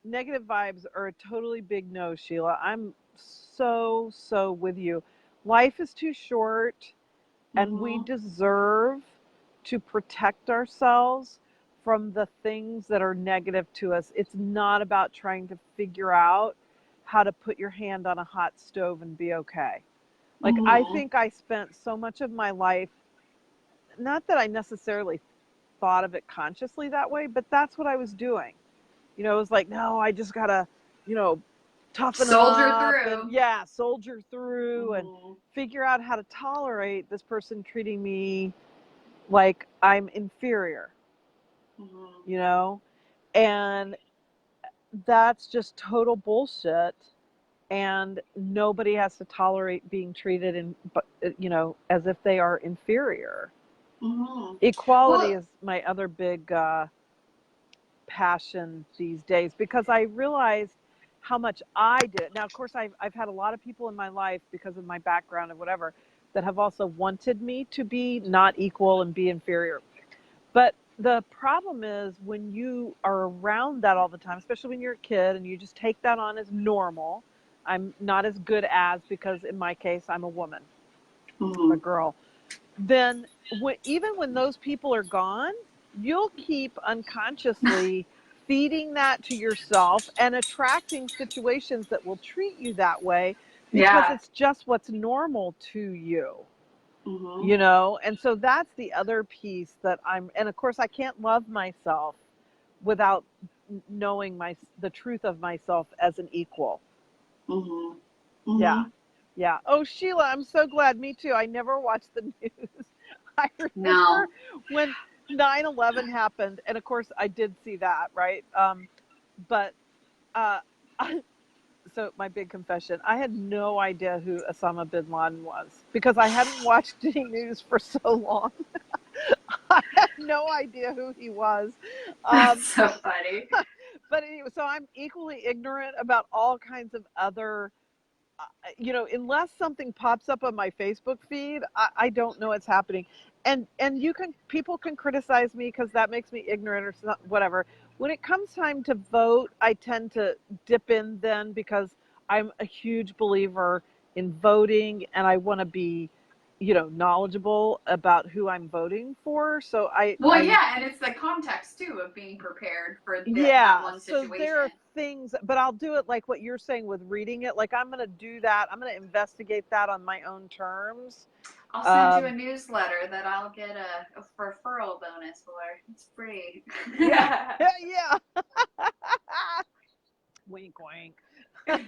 negative vibes are a totally big no, Sheila. I'm so with you. Life is too short, and we deserve to protect ourselves from the things that are negative to us. It's not about trying to figure out how to put your hand on a hot stove and be okay. Like, I think I spent so much of my life, not that I necessarily thought of it consciously that way, but that's what I was doing. You know, it was like, no, I just gotta, you know, toughen soldier up through. and soldier through and figure out how to tolerate this person treating me like I'm inferior, you know? And that's just total bullshit. And nobody has to tolerate being treated you know, as if they are inferior. Equality is my other big passion these days because I realized how much I did. Now, of course, I've had a lot of people in my life because of my background and whatever that have also wanted me to be not equal and be inferior. But the problem is when you are around that all the time, especially when you're a kid and you just take that on as normal. I'm not as good as, because in my case, I'm a woman, I'm a girl. Then even when those people are gone, you'll keep unconsciously feeding that to yourself and attracting situations that will treat you that way because it's just what's normal to you. You know, and so that's the other piece that and of course I can't love myself without knowing the truth of myself as an equal. Yeah. Oh, Sheila, I'm so glad. Me too. I never watched the news. I remember when 9/11 happened, and of course I did see that, right? But uh, so my big confession, I had no idea who Osama bin Laden was because I hadn't watched any news for so long. I had no idea who he was. That's so funny. But anyway, so I'm equally ignorant about all kinds of other, you know, unless something pops up on my Facebook feed, I don't know what's happening. And people can criticize me because that makes me ignorant or whatever. When it comes time to vote, I tend to dip in then because I'm a huge believer in voting and I want to be, you know, knowledgeable about who I'm voting for. So and it's the context too of being prepared for that one situation. So there are things, but I'll do it like what you're saying with reading it. Like I'm going to do that. I'm going to investigate that on my own terms. I'll send you a newsletter that I'll get a referral bonus for. It's free. Yeah. Wink, wink. But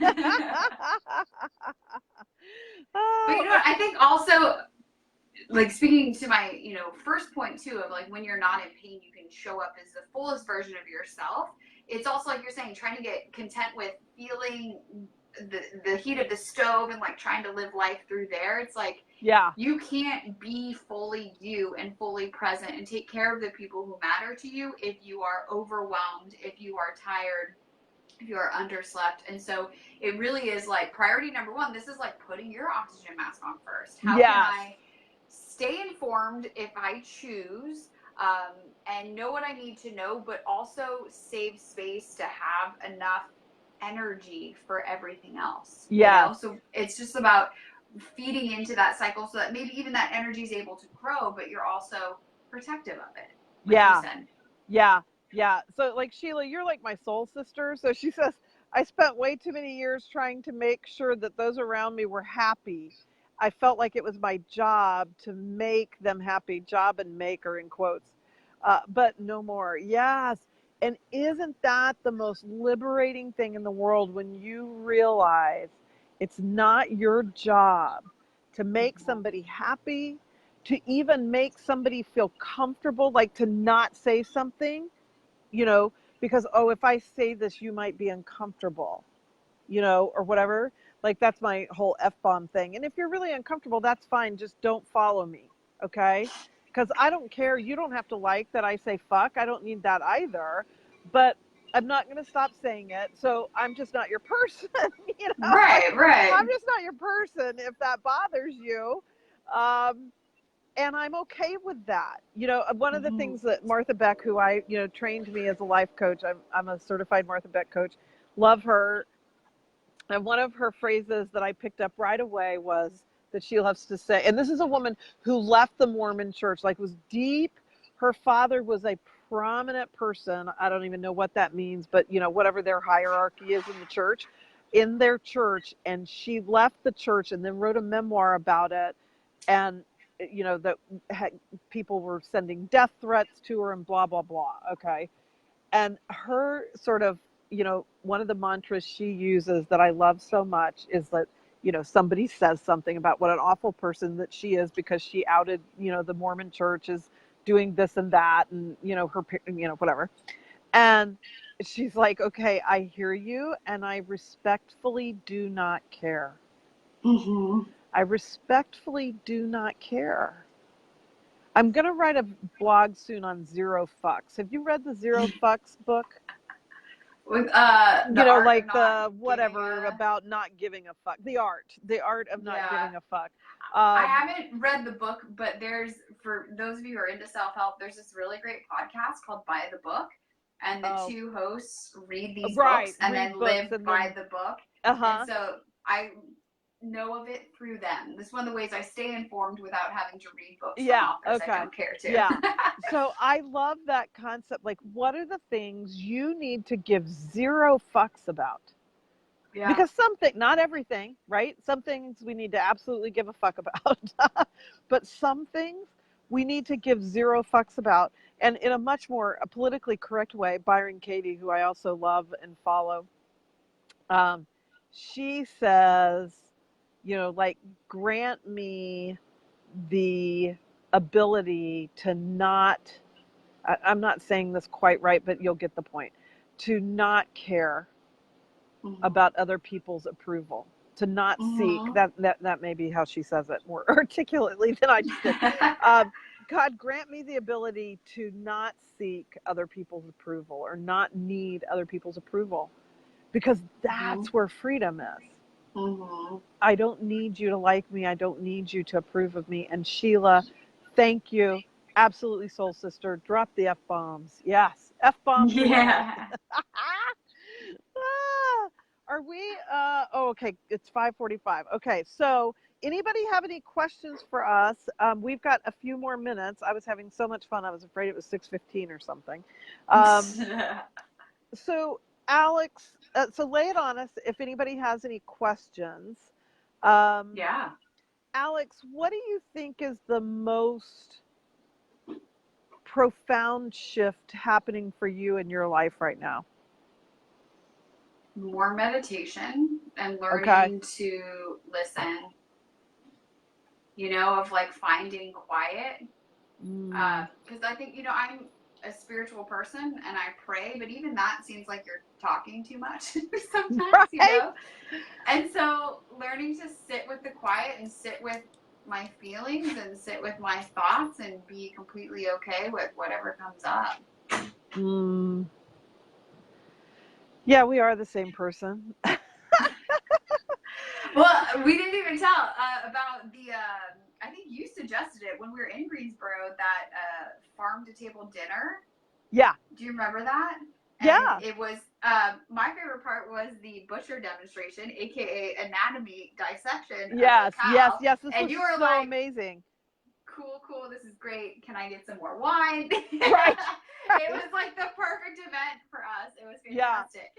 you know what? I think also, like speaking to my, you know, first point too of like when you're not in pain, you can show up as the fullest version of yourself. It's also like you're saying, trying to get content with feeling the heat of the stove and like trying to live life through there. It's like, you can't be fully you and fully present and take care of the people who matter to you if you are overwhelmed, if you are tired, if you are underslept. And so it really is like priority number one. This is like putting your oxygen mask on first. How can I stay informed if I choose, and know what I need to know, but also save space to have enough energy for everything else. You know? So it's just about feeding into that cycle so that maybe even that energy is able to grow, but you're also protective of it, like you Yeah. said. Yeah. Yeah. So like Sheila, you're like my soul sister. So she says, I spent way too many years trying to make sure that those around me were happy. I felt like it was my job to make them happy. Job and maker in quotes. But no more. Yes. And isn't that the most liberating thing in the world when you realize it's not your job to make somebody happy, to even make somebody feel comfortable, like to not say something, you know, because, oh, if I say this, you might be uncomfortable, you know, or whatever. Like that's my whole F-bomb thing. And if you're really uncomfortable, that's fine. Just don't follow me. Okay. Because I don't care. You don't have to like that I say fuck. I don't need that either. But I'm not going to stop saying it. So I'm just not your person. You know, Right, right. I'm just not your person if that bothers you. Um, and I'm okay with that. You know, one of the Mm-hmm. things that Martha Beck, who I, you know, trained me as a life coach, I'm a certified Martha Beck coach, love her. And one of her phrases that I picked up right away was that she loves to say, and this is a woman who left the Mormon church, like was deep. Her father was a prominent person. I don't even know what that means, but you know, whatever their hierarchy is in their church. And she left the church and then wrote a memoir about it. And, you know, that people were sending death threats to her and blah, blah, blah. Okay. And her sort of, you know, one of the mantras she uses that I love so much is that, you know, somebody says something about what an awful person that she is because she outed, you know, the Mormon church is doing this and that, and, you know, her, you know, whatever. And she's like, okay, I hear you, and I respectfully do not care. Mm-hmm. I respectfully do not care. I'm going to write a blog soon on zero fucks. Have you read the Zero Fucks book? With You the know, art of like not the giving whatever a about not giving a fuck, the art of not yeah. giving a fuck. I um haven't read the book, but there's, for those of you who are into self-help, there's this really great podcast called By the Book, and the oh, two hosts read these right, books and read then live books and by then the book. And uh-huh so I know of it through them. This is one of the ways I stay informed without having to read books from yeah, authors I okay, don't care to. yeah. So I love that concept, like what are the things you need to give zero fucks about? Yeah. Because something, not everything, right? Some things we need to absolutely give a fuck about. But some things we need to give zero fucks about. And in a much more a politically correct way, Byron Katie, who I also love and follow, um, she says, you know, like, grant me the ability to not, I'm not saying this quite right, but you'll get the point, to not care Mm-hmm. about other people's approval, to not seek Mm-hmm. that may be how she says it more articulately than I just did. um, God, grant me the ability to not seek other people's approval or not need other people's approval, because Mm-hmm. that's where freedom is. Mm-hmm. I don't need you to like me. I don't need you to approve of me. And Sheila, thank you. Absolutely, soul sister. Drop the F bombs. Yes, F bombs away. Yeah. Ah, are we oh, okay, it's 5:45. Okay, so anybody have any questions for us? We've got a few more minutes. I was having so much fun, I was afraid it was 6:15 or something. um, so Alex, so lay it on us if anybody has any questions. um, Yeah. Alex, what do you think is the most profound shift happening for you in your life right now? More meditation and Okay. learning to listen, of like finding quiet. Mm. Because I think, I'm a spiritual person and I pray, but even that seems like you're talking too much sometimes. Right. And so learning to sit with the quiet and sit with my feelings and sit with my thoughts and be completely okay with whatever comes up. Mm. Yeah, we are the same person. Well, we didn't even tell about the. I think you suggested it when we were in Greensboro, that farm to table dinner. Yeah. Do you remember that? And Yeah. it was My favorite part was the butcher demonstration, aka anatomy dissection of a Yes, yes, cow. yes. This And was you were so like, amazing. cool, cool, this is great. Can I get some more wine? Right, It right. was like the perfect event for us. It was Yeah, fantastic.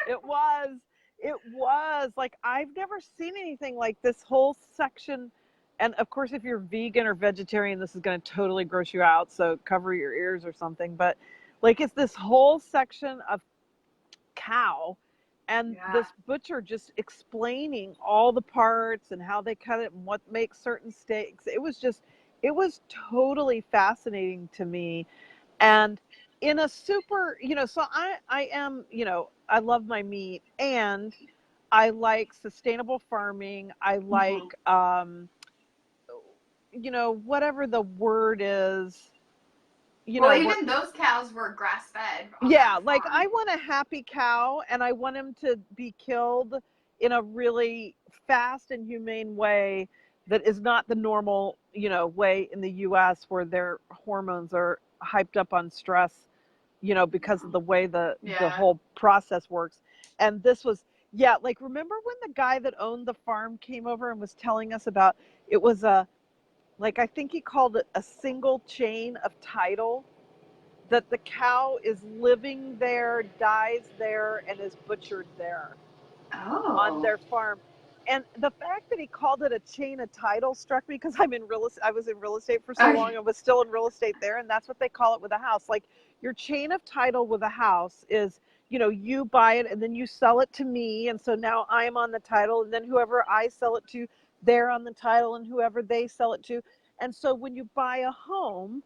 it was. It was like I've never seen anything like this whole section. And of course, if you're vegan or vegetarian, this is going to totally gross you out. So cover your ears or something. But like, it's this whole section of cow and Yeah. this butcher just explaining all the parts and how they cut it and what makes certain steaks. It was totally fascinating to me. And in a super, so I am, I love my meat, and I like sustainable farming. I Mm-hmm. like, whatever the word is, Well, we're, even those cows were grass fed on yeah, that like I farm. want a happy cow, and I want him to be killed in a really fast and humane way that is not the normal, way in the US where their hormones are hyped up on stress, because of the way the Yeah. whole process works. And this was, yeah, like remember when the guy that owned the farm came over and was telling us about it was a, like I think he called it a single chain of title, that the cow is living there, dies there, and is butchered there on Oh. their farm. And the fact that he called it a chain of title struck me because I was in real estate for so long Okay. and was still in real estate there, and that's what they call it with a house. Like your chain of title with a house is, you buy it and then you sell it to me, and so now I'm on the title, and then whoever I sell it to, they're on the title, and whoever they sell it to. And so when you buy a home,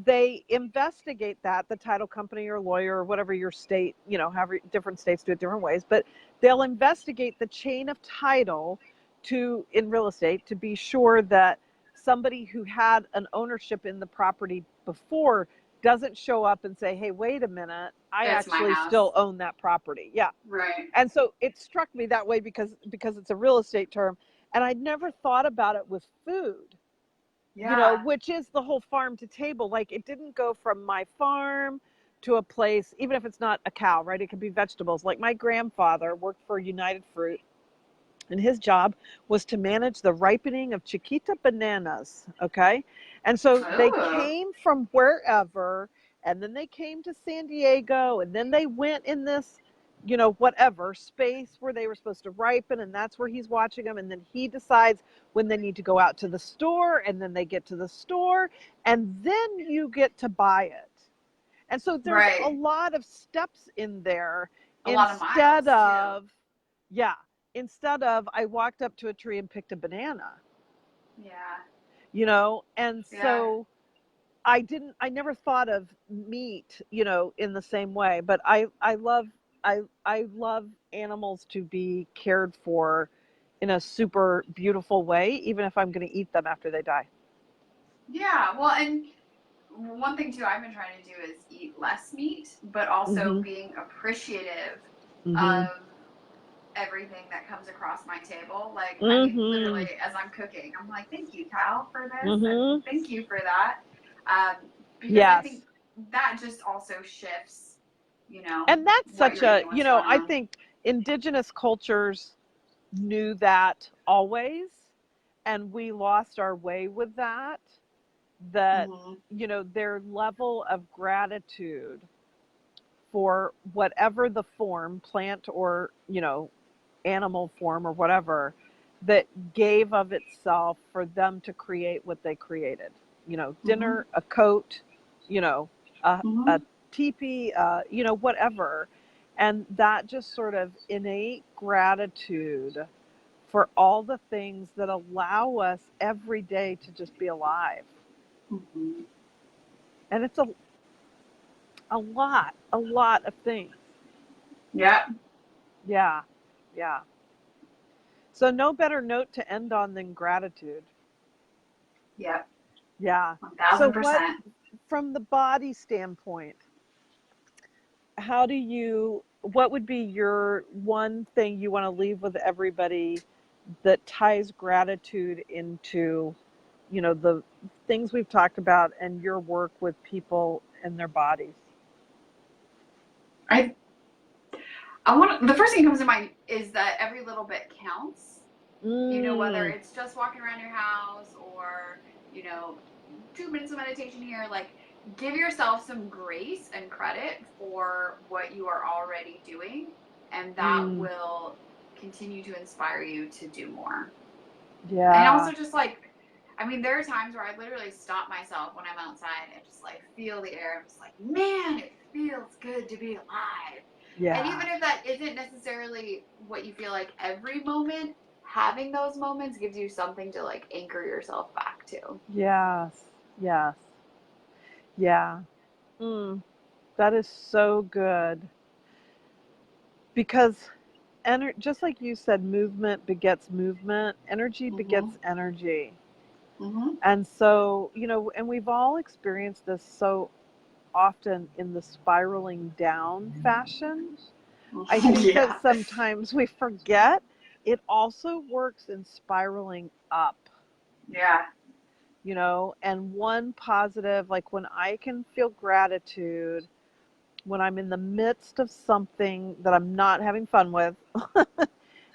they investigate that, the title company or lawyer or whatever your state, however different states do it different ways, but they'll investigate the chain of title to in real estate to be sure that somebody who had an ownership in the property before doesn't show up and say, hey, wait a minute, I It's my actually house. still own that property. Yeah. Right. And so it struck me that way because it's a real estate term, and I'd never thought about it with food, Yeah. which is the whole farm to table. Like it didn't go from my farm to a place, even if it's not a cow, right? It could be vegetables. Like my grandfather worked for United Fruit, and his job was to manage the ripening of Chiquita bananas. Okay. And so they Oh. came from wherever, and then they came to San Diego, and then they went in this, whatever space where they were supposed to ripen, and that's where he's watching them. And then he decides when they need to go out to the store, and then they get to the store, and then you get to buy it. And so there's a Right. lot of steps in there A lot of instead miles too. of, yeah, instead of I walked up to a tree and picked a banana, Yeah. and Yeah. so I never thought of meat, in the same way, but I love animals to be cared for in a super beautiful way, even if I'm going to eat them after they die. Yeah. Well, and one thing too I've been trying to do is eat less meat, but also Mhm. being appreciative Mhm. of everything that comes across my table. Like, I mean, literally, Mhm. as I'm cooking, I'm like, thank you, Kyle, for this, and Mhm. thank you for that. Because I think Yes. that just also shifts, And that's what such you're a, eating, what's going I on. think indigenous cultures knew that always, and we lost our way with that. That, Mm-hmm. their level of gratitude for whatever the form, plant or, animal form or whatever, that gave of itself for them to create what they created. Mm-hmm. Dinner, a coat, you know, a Mm-hmm. teepee, whatever. And that just sort of innate gratitude for all the things that allow us every day to just be alive. Mm-hmm. And it's a lot of things. Yep. Yeah, yeah. So no better note to end on than gratitude. Yep. Yeah. So what, 1000%. from the body standpoint, how do what would be your one thing you want to leave with everybody that ties gratitude into, the things we've talked about and your work with people and their bodies? I The first thing that comes to mind is that every little bit counts. You know, whether Mm. it's just walking around your house or, 2 minutes of meditation here, like give yourself some grace and credit for what you are already doing, and that Mm. will continue to inspire you to do more. Yeah. And also just like, I mean, there are times where I literally stop myself when I'm outside and just like feel the air. I'm just like, man, it feels good to be alive. Yeah. And even if that isn't necessarily what you feel like every moment, having those moments gives you something to like anchor yourself back to. Yes. Yes. Yeah. Mm. That is so good because just like you said, movement begets movement, energy Mm-hmm. begets energy. Mm-hmm. And so, and we've all experienced this so often in the spiraling down fashion. I think that Yeah. sometimes we forget it also works in spiraling up, Yeah. and one positive, like when I can feel gratitude when I'm in the midst of something that I'm not having fun with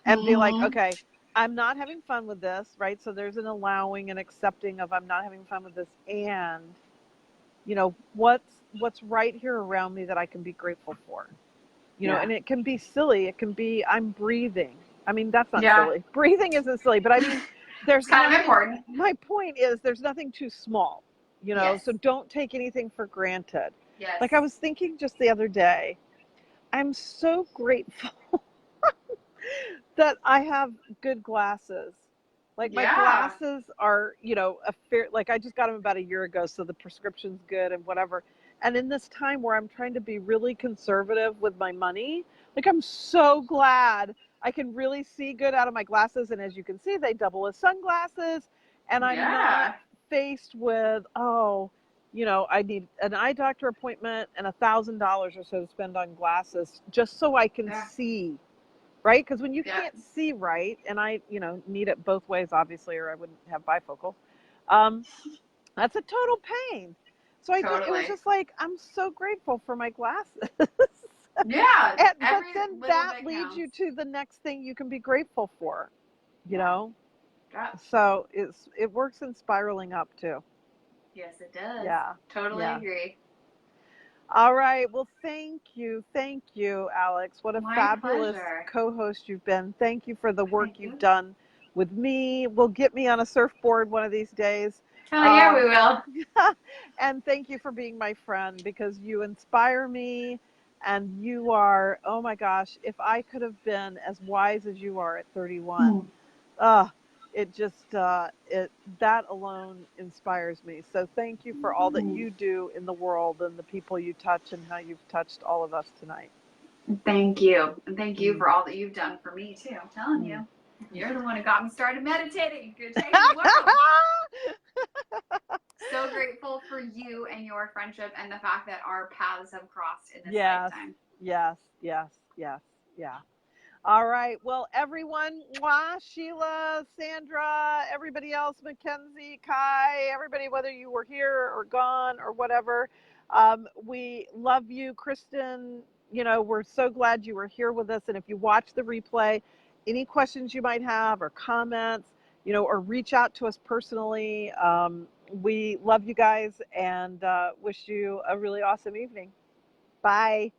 and be like, Mm-hmm. okay, I'm not having fun with this, right? So there's an allowing and accepting of I'm not having fun with this, and what's right here around me that I can be grateful for. Yeah. And it can be silly. It can be I'm breathing. I mean, that's not Yeah. silly. Breathing isn't silly, but I mean, It's there's kind of nothing. important. My point is, there's nothing too small, Yes. so don't take anything for granted. Yes. Like I was thinking just the other day, I'm so grateful that I have good glasses. Like my Yeah. glasses are, a fair, like I just got them about a year ago, so the prescription's good and whatever. And in this time where I'm trying to be really conservative with my money, like I'm so glad I can really see good out of my glasses. And as you can see, they double as sunglasses. And I'm not Yeah. faced with, I need an eye doctor appointment and $1,000 or so to spend on glasses just so I can Yeah. see, right? Because when you Yeah. can't see right, and I, need it both ways, obviously, or I wouldn't have bifocals, um, that's a total pain. So it was Totally. just like, I'm so grateful for my glasses. Yeah. But Every then little that bit leads counts. you to the next thing you can be grateful for, you Yeah. know? Yeah. So it works in spiraling up too. Yes, it does. Yeah. Totally Yeah. agree. All right. Well, thank you. Thank you, Alex. What a My fabulous pleasure. co host you've been. Thank you for the work Thank you've you. done with me. Will get me on a surfboard one of these days. Hell yeah, we Um, will. and thank you for being my friend because you inspire me. And you are, oh my gosh, if I could have been as wise as you are at 31, uh, it just it that alone inspires me. So thank you for all that you do in the world and the people you touch and how you've touched all of us tonight. Thank you. And thank you Mm. for all that you've done for me, too. I'm telling Mm. you. You're the one who got me started meditating. You're gonna change the world. So grateful for you and your friendship and the fact that our paths have crossed in this Yes, lifetime. yes, yes, yes, yeah. All right. Well, everyone, mwah, Sheila, Sandra, everybody else, Mackenzie, Kai, everybody, whether you were here or gone or whatever, we love you. Kristen, we're so glad you were here with us. And if you watch the replay, any questions you might have or comments, or reach out to us personally. We love you guys and wish you a really awesome evening. Bye.